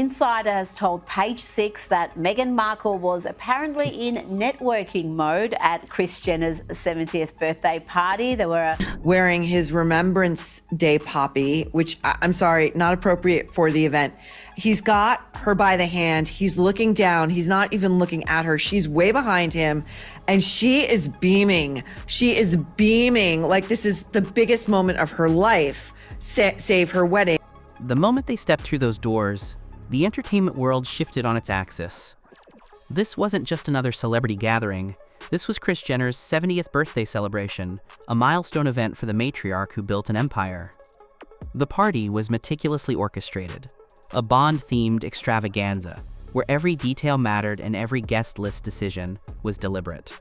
insider has told Page 6 that Meghan Markle was apparently in networking mode at Kris Jenner's 70th birthday party. There were wearing his Remembrance Day poppy, which I'm sorry, not appropriate for the event. He's got her by the hand. He's looking down. He's not even looking at her. She's way behind him, and she is beaming. She is beaming like this is the biggest moment of her life, save her wedding. The moment they stepped through those doors, the entertainment world shifted on its axis. This wasn't just another celebrity gathering. This was Kris Jenner's 70th birthday celebration, a milestone event for the matriarch who built an empire. The party was meticulously orchestrated, a Bond-themed extravaganza, where every detail mattered and every guest list decision was deliberate.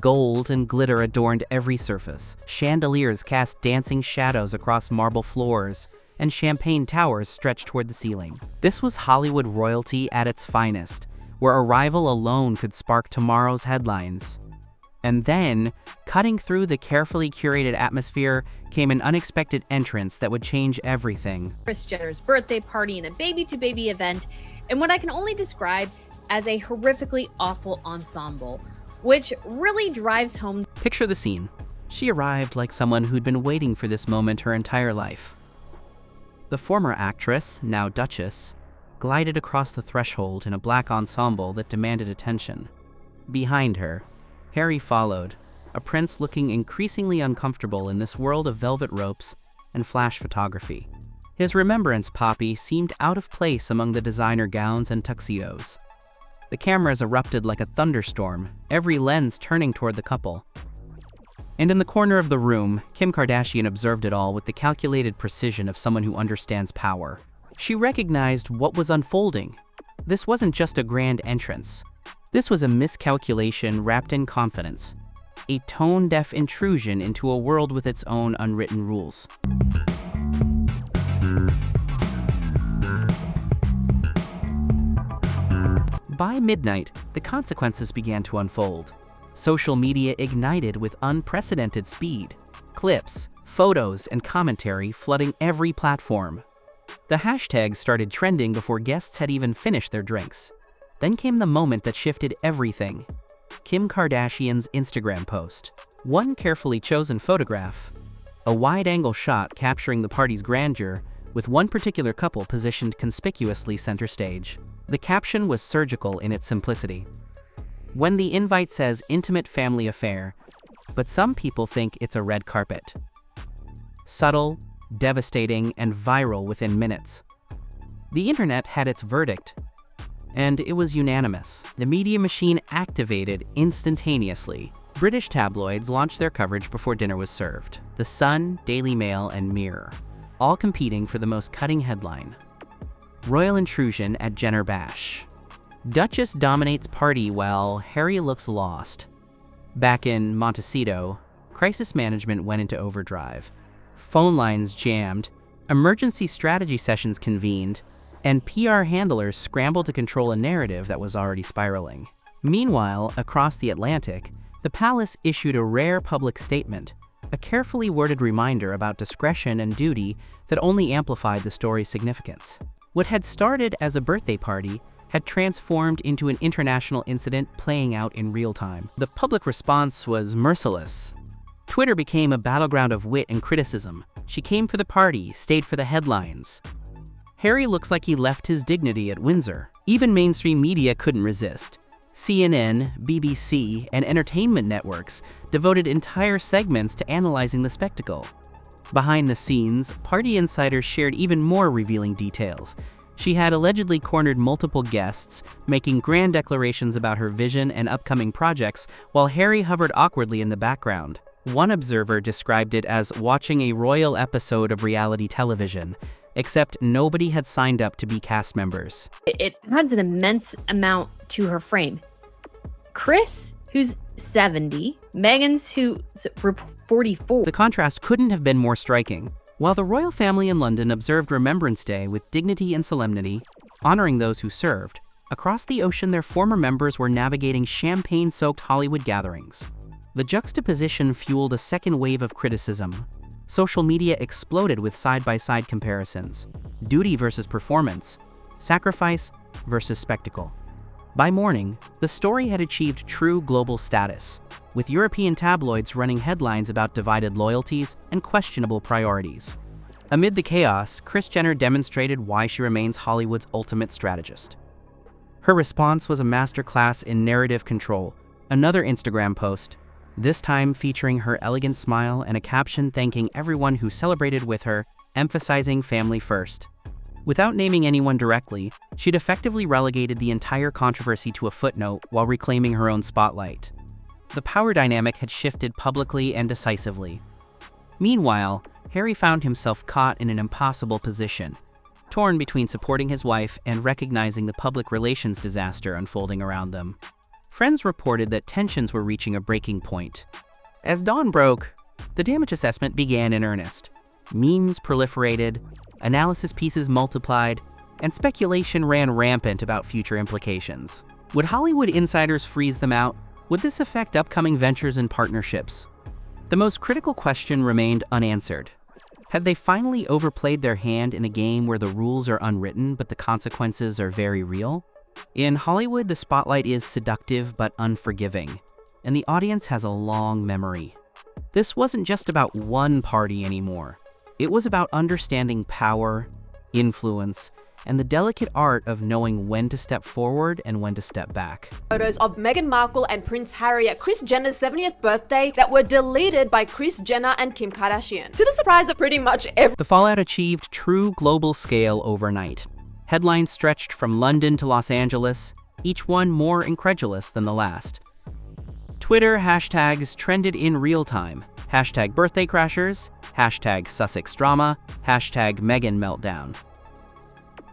Gold and glitter adorned every surface, chandeliers cast dancing shadows across marble floors, and champagne towers stretched toward the ceiling. This was Hollywood royalty at its finest, where arrival alone could spark tomorrow's headlines. And then, cutting through the carefully curated atmosphere, came an unexpected entrance that would change everything. Kris Jenner's birthday party and a baby-to-baby event, and what I can only describe as a horrifically awful ensemble, which really drives home. Picture the scene. She arrived like someone who'd been waiting for this moment her entire life. The former actress, now Duchess, glided across the threshold in a black ensemble that demanded attention. Behind her, Harry followed, a prince looking increasingly uncomfortable in this world of velvet ropes and flash photography. His remembrance poppy seemed out of place among the designer gowns and tuxedos. The cameras erupted like a thunderstorm, every lens turning toward the couple. And in the corner of the room, Kim Kardashian observed it all with the calculated precision of someone who understands power. She recognized what was unfolding. This wasn't just a grand entrance. This was a miscalculation wrapped in confidence, a tone-deaf intrusion into a world with its own unwritten rules. By midnight, the consequences began to unfold. Social media ignited with unprecedented speed. Clips, photos, and commentary flooding every platform. The hashtags started trending before guests had even finished their drinks. Then came the moment that shifted everything. Kim Kardashian's Instagram post. One carefully chosen photograph, a wide-angle shot capturing the party's grandeur, with one particular couple positioned conspicuously center stage. The caption was surgical in its simplicity. When the invite says intimate family affair, but some people think it's a red carpet. Subtle, devastating, and viral within minutes. The internet had its verdict, and it was unanimous. The media machine activated instantaneously. British tabloids launched their coverage before dinner was served. The Sun, Daily Mail, and Mirror, all competing for the most cutting headline. Royal intrusion at Jenner Bash. Duchess dominates party while Harry looks lost. Back in Montecito, crisis management went into overdrive. Phone lines jammed, emergency strategy sessions convened, and PR handlers scrambled to control a narrative that was already spiraling. Meanwhile, across the Atlantic, the palace issued a rare public statement, a carefully worded reminder about discretion and duty that only amplified the story's significance. What had started as a birthday party had transformed into an international incident playing out in real time. The public response was merciless. Twitter became a battleground of wit and criticism. She came for the party, stayed for the headlines. Harry looks like he left his dignity at Windsor. Even mainstream media couldn't resist. CNN, BBC, and entertainment networks devoted entire segments to analyzing the spectacle. Behind the scenes, party insiders shared even more revealing details. She had allegedly cornered multiple guests, making grand declarations about her vision and upcoming projects, while Harry hovered awkwardly in the background. One observer described it as watching a royal episode of reality television, except nobody had signed up to be cast members. It adds an immense amount to her frame. Kris, who's 70, Meghan's who's 44. The contrast couldn't have been more striking. While the royal family in London observed Remembrance Day with dignity and solemnity, honoring those who served, across the ocean their former members were navigating champagne-soaked Hollywood gatherings. The juxtaposition fueled a second wave of criticism. Social media exploded with side-by-side comparisons. Duty versus performance. sacrifice versus spectacle. By morning, the story had achieved true global status, with European tabloids running headlines about divided loyalties and questionable priorities. Amid the chaos, Kris Jenner demonstrated why she remains Hollywood's ultimate strategist. Her response was a masterclass in narrative control. Another Instagram post, this time featuring her elegant smile and a caption thanking everyone who celebrated with her, emphasizing family first. Without naming anyone directly, she'd effectively relegated the entire controversy to a footnote while reclaiming her own spotlight. The power dynamic had shifted publicly and decisively. Meanwhile, Harry found himself caught in an impossible position, torn between supporting his wife and recognizing the public relations disaster unfolding around them. Friends reported that tensions were reaching a breaking point. As dawn broke, the damage assessment began in earnest. Memes proliferated, analysis pieces multiplied, and speculation ran rampant about future implications. Would Hollywood insiders freeze them out? Would this affect upcoming ventures and partnerships? The most critical question remained unanswered. Had they finally overplayed their hand in a game where the rules are unwritten but the consequences are very real? In Hollywood, the spotlight is seductive but unforgiving, and the audience has a long memory. This wasn't just about one party anymore. It was about understanding power, influence, and the delicate art of knowing when to step forward and when to step back. Photos of Meghan Markle and Prince Harry at Kris Jenner's 70th birthday that were deleted by Kris Jenner and Kim Kardashian, to the surprise of pretty much everyone. The fallout achieved true global scale overnight. Headlines stretched from London to Los Angeles, each one more incredulous than the last. Twitter hashtags trended in real time. Hashtag birthday crashers, hashtag Sussex drama, hashtag Meghan meltdown.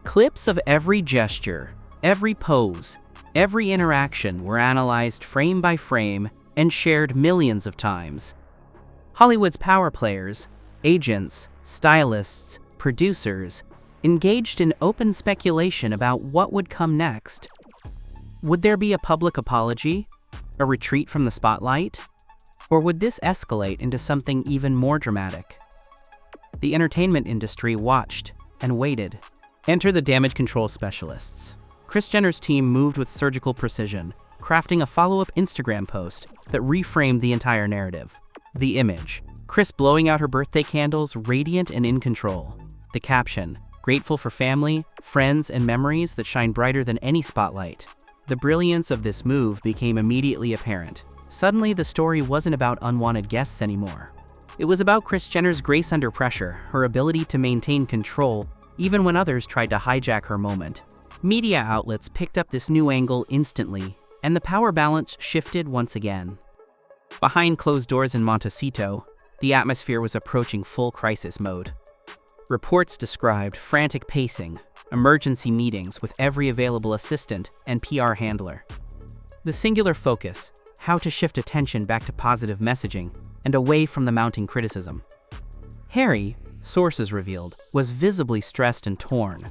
Clips of every gesture, every pose, every interaction were analyzed frame by frame and shared millions of times. Hollywood's power players, agents, stylists, producers, engaged in open speculation about what would come next. Would there be a public apology? A retreat from the spotlight? Or would this escalate into something even more dramatic? The entertainment industry watched and waited. Enter the damage control specialists. Kris Jenner's team moved with surgical precision, crafting a follow-up Instagram post that reframed the entire narrative. The image, Kris blowing out her birthday candles, radiant and in control. The caption, grateful for family, friends, and memories that shine brighter than any spotlight. The brilliance of this move became immediately apparent. Suddenly, the story wasn't about unwanted guests anymore. It was about Kris Jenner's grace under pressure, her ability to maintain control, even when others tried to hijack her moment. Media outlets picked up this new angle instantly, and the power balance shifted once again. Behind closed doors in Montecito, the atmosphere was approaching full crisis mode. Reports described frantic pacing, emergency meetings with every available assistant and PR handler. The singular focus, how to shift attention back to positive messaging and away from the mounting criticism. Harry, sources revealed, was visibly stressed and torn.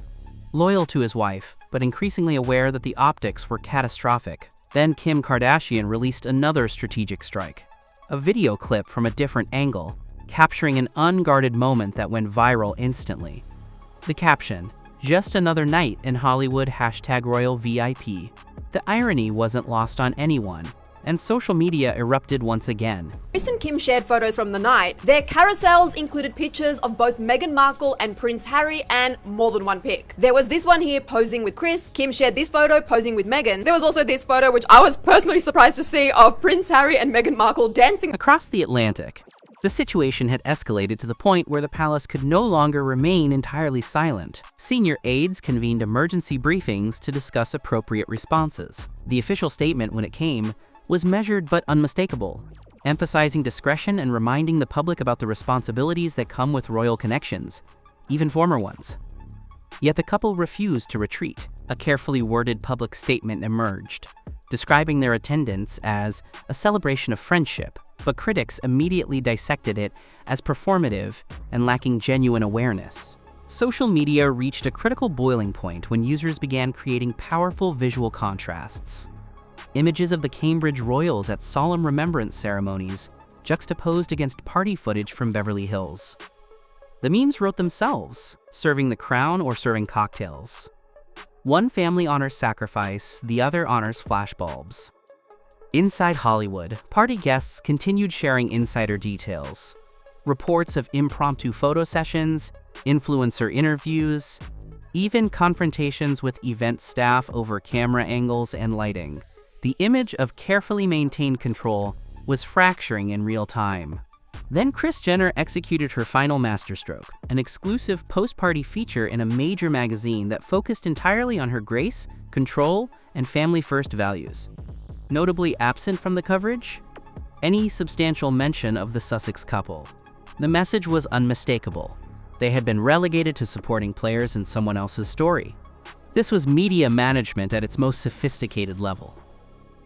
Loyal to his wife, but increasingly aware that the optics were catastrophic. Then Kim Kardashian released another strategic strike. A video clip from a different angle, capturing an unguarded moment that went viral instantly. The caption, just another night in Hollywood #Royal VIP. The irony wasn't lost on anyone, and social media erupted once again. Kris and Kim shared photos from the night. Their carousels included pictures of both Meghan Markle and Prince Harry and more than one pic. There was this one here posing with Kris. Kim shared this photo posing with Meghan. There was also this photo, which I was personally surprised to see, of Prince Harry and Meghan Markle dancing. Across the Atlantic, the situation had escalated to the point where the palace could no longer remain entirely silent. Senior aides convened emergency briefings to discuss appropriate responses. The official statement, when it came, was measured but unmistakable, emphasizing discretion and reminding the public about the responsibilities that come with royal connections, even former ones. Yet the couple refused to retreat. A carefully worded public statement emerged, describing their attendance as a celebration of friendship, but critics immediately dissected it as performative and lacking genuine awareness. Social media reached a critical boiling point when users began creating powerful visual contrasts. Images of the Cambridge royals at solemn remembrance ceremonies, juxtaposed against party footage from Beverly Hills. The memes wrote themselves, serving the crown or serving cocktails. One family honors sacrifice, the other honors flashbulbs. Inside Hollywood, party guests continued sharing insider details. Reports of impromptu photo sessions, influencer interviews, even confrontations with event staff over camera angles and lighting. The image of carefully maintained control was fracturing in real time. Then Kris Jenner executed her final masterstroke, an exclusive post-party feature in a major magazine that focused entirely on her grace, control, and family-first values. Notably absent from the coverage, any substantial mention of the Sussex couple. The message was unmistakable. They had been relegated to supporting players in someone else's story. This was media management at its most sophisticated level.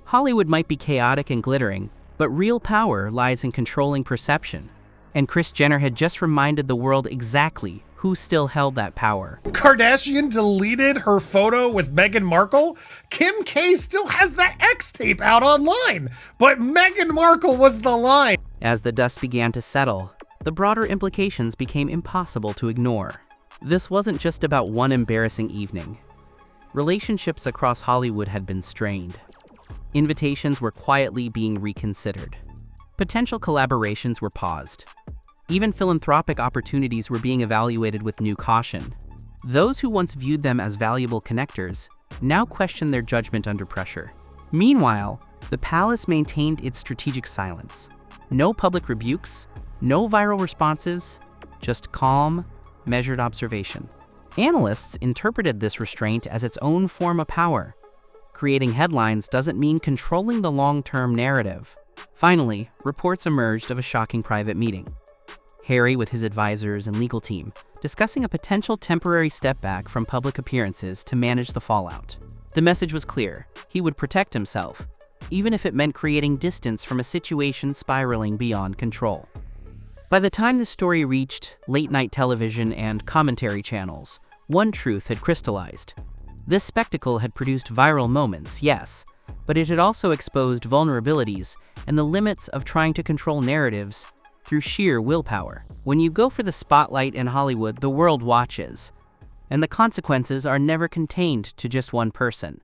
Hollywood might be chaotic and glittering, but real power lies in controlling perception. And Kris Jenner had just reminded the world exactly who still held that power. Kardashian deleted her photo with Meghan Markle. Kim K still has that X tape out online, but Meghan Markle was the line. As the dust began to settle, the broader implications became impossible to ignore. This wasn't just about one embarrassing evening. Relationships across Hollywood had been strained. Invitations were quietly being reconsidered. Potential collaborations were paused. Even philanthropic opportunities were being evaluated with new caution. Those who once viewed them as valuable connectors now questioned their judgment under pressure. Meanwhile, the palace maintained its strategic silence. No public rebukes, no viral responses, just calm, measured observation. Analysts interpreted this restraint as its own form of power. Creating headlines doesn't mean controlling the long-term narrative. Finally, reports emerged of a shocking private meeting. Harry, with his advisors and legal team, discussing a potential temporary step back from public appearances to manage the fallout. The message was clear: he would protect himself, even if it meant creating distance from a situation spiraling beyond control. By the time the story reached late-night television and commentary channels, one truth had crystallized. This spectacle had produced viral moments, yes, but it had also exposed vulnerabilities and the limits of trying to control narratives through sheer willpower. When you go for the spotlight in Hollywood, the world watches, and the consequences are never contained to just one person.